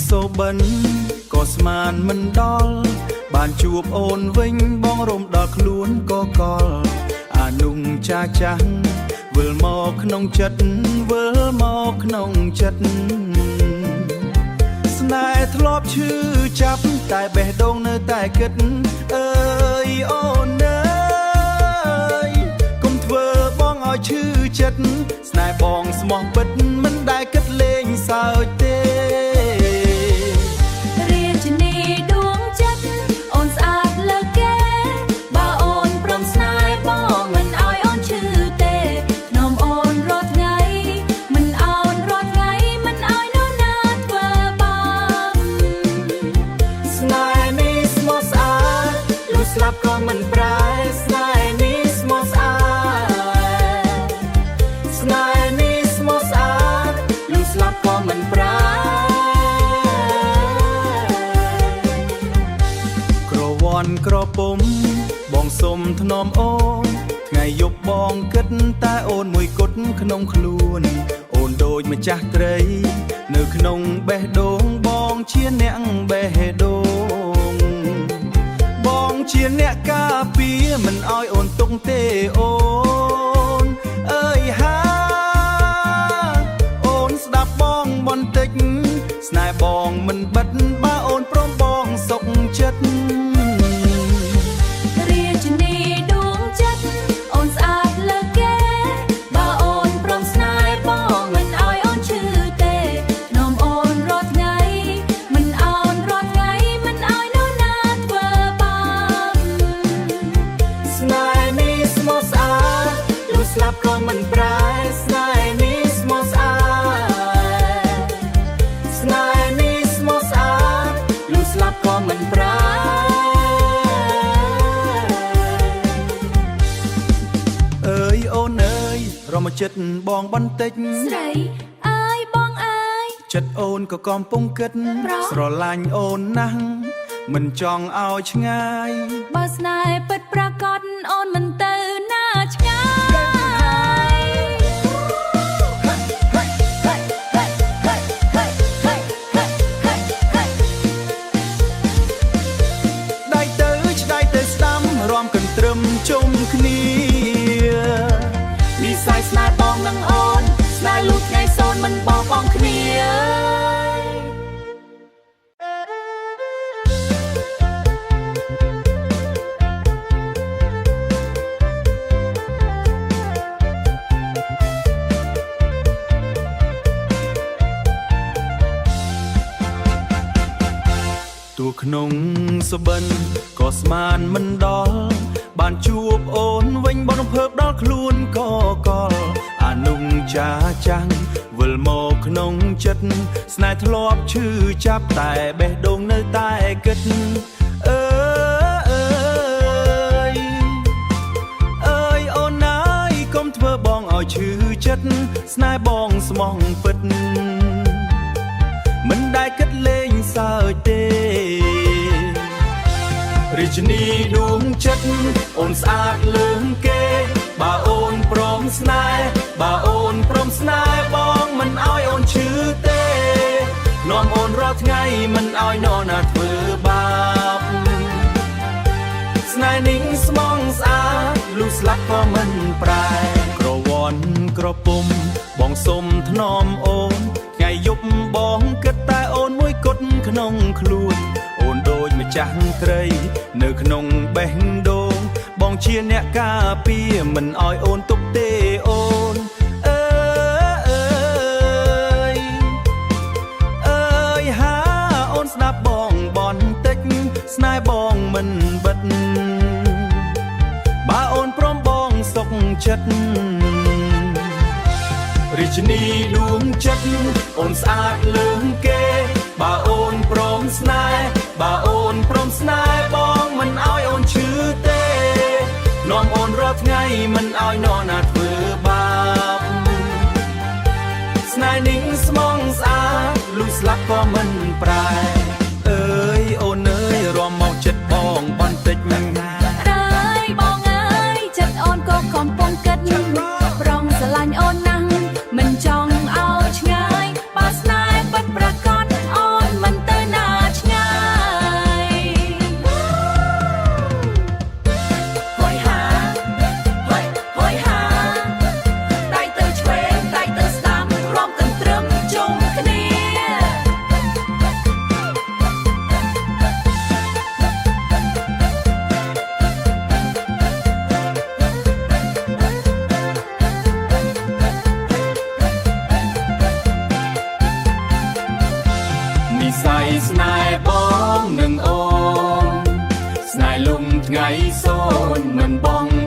សូបិនក៏ស្មានមិនដល់បានជួបអូនវិញបងរំដល់ខ្លួនក៏កលអានុងចាចាស់វិលមកក្នុងចិត្តវិលមកក្នុងចិត្តស្នេហ៍ធ្លាប់ឈឺចាប់តែបេះដូងនៅតែគិតអើយអូនអើយកុំធ្វើបងឲ្យឈឺចិត្តស្នេហ៍បងស្មោះពិតមិនដែលគិតលេងសើចទេរាជនីដួងចិត្តអូនស្អាតលើគេបើអូនព្រមស្នេហ៍បងមិនឲ្យអូនឈឺទេនាំអូនរាល់ថ្ងៃមិនអូនរាល់ថ្ងៃមិនឲ្យនរណាធ្វើបាបស្នេហ៍នេះស្មោះស្អាតលុះស្លាប់ក៏មិនប្រែស្នេហ៍នេះស្មោះស្អាតស្នេហ៍នេះស្មោះស្អាតលុះស្លាប់ក៏មិនប្រែក្រវ៉ាន់ក្រពុំបងសុំធ្នមអូនថ្ងៃយប់បងគិតតែអូនមួយគត់ក្នុងខ្លួនអូនដូចម្ចាស់ត្រីនៅក្នុងបេះដូងបងជាអ្នកបេះដូងបងជាអ្នកការពារមិនឲ្យអូនទុកទេអូនអើយហាអូនស្ដាប់បងបន្តិចស្នេហ៍បងមិនបិទបើអូនព្រមបងសុខចិត្តរាជនីដួងចិត្តអូនស្អាតលើគេបើអូនព្រមស្នេហ៍បងមិនឲ្យអូនឈឺទេនាំអូនរាល់ថ្ងៃមិនអូនរាល់ថ្ងៃមិនឲ្យនរណាធ្វើបាបស្នេហ៍នេះស្មោះស្អាតលុះស្លាប់ក៏មិនប្រែស្នេហ៍នេះស្មោះស្អាតស្នេហ៍នេះស្មោះស្អាតលុះស្លាប់ក៏មិនប្រែអើយអូនអើយរមចិត្តបងបន្តិចស្រីអើយបងអើយចិត្តអូនក៏កំពុងគិតស្រឡាញ់អូនណាស់មិនចង់ឲ្យឆ្ងាយបើស្នេហ៍ពិតប្រាកដអូនមិនទៅណាឆ្ងាយដៃទៅឆ្ដៃទៅស្ដាំរំកន្ទ្រឹមជុំគ្នានិស័យស្នេហ៍បងនឹងអូនស្នេហ៍លូតថ្ងៃសូនមិនបងបងគ្នាទូក្នុងសុបិនក៏ស្មានមិនដល់បានជួបអូនវិញបងរំភើបដល់ខ្លួនក៏កលអានុងចាចាំងវិលមកក្នុងចិត្តស្នេហ៍ធ្លាប់ឈឺចាប់តែបេះដូងនៅតែគិតអើយអើយអូនអើយកុំធ្វើបងឲ្យឈឺចិត្តស្នេហ៍បងស្មោះពិតមិនដែលគិតលេងសើចទេរាជនីដួងចិត្តអូនស្អាតលើងគេបើអូនព្រមស្នេហ៍បើអូនព្រមស្នេហ៍បងមិនឲ្យអូនឈឺទេនាំអូនរាល់ថ្ងៃមិនឲ្យនរណាធ្វើបាបស្នេហ៍នេះស្មងស្អាតលុះស្លាប់ក៏មិនប្រែក្រវ៉ាន់ក្រពុំបងសុំធ្នមអូនថ្ងៃយប់បងគិតតែអូនមួយគត់ក្នុងខ្លួនអូនដូចម្ចាស់ត្រីនៅក្នុងបេះដូងបងជាអ្នកការពារមិនឲ្យអូនទុកទេអូនអើយអើយហាអូនស្ដាប់បងបន្តិចស្នេហ៍បងមិនបិទបើអូនព្រមបងសុខចិត្តរាជនីដួងចិត្តអូនស្អាតលើងគេបើអូនព្រមស្នេហ៍បើអូនព្រមស្នេហ៍បងមិនឲ្យអូនឈឺទេនាំអូនរាល់ថ្ងៃមិនឲ្យនរណាធ្វើបាបស្នេហ៍នេះស្មងស្អាតលុះស្លាប់ក៏មិនប្រែអើយអូនអើយរំមកចិត្តបងបន្តិចអើយបងអើយចិត្តអូនក៏កំពុងគិតប្រងស្រឡាញ់អូនណាស់មិនចង់ឲ្យឆ្ងាយបើស្នេហ៍ពិតប្រាកដអូនមិន นมันบ้อง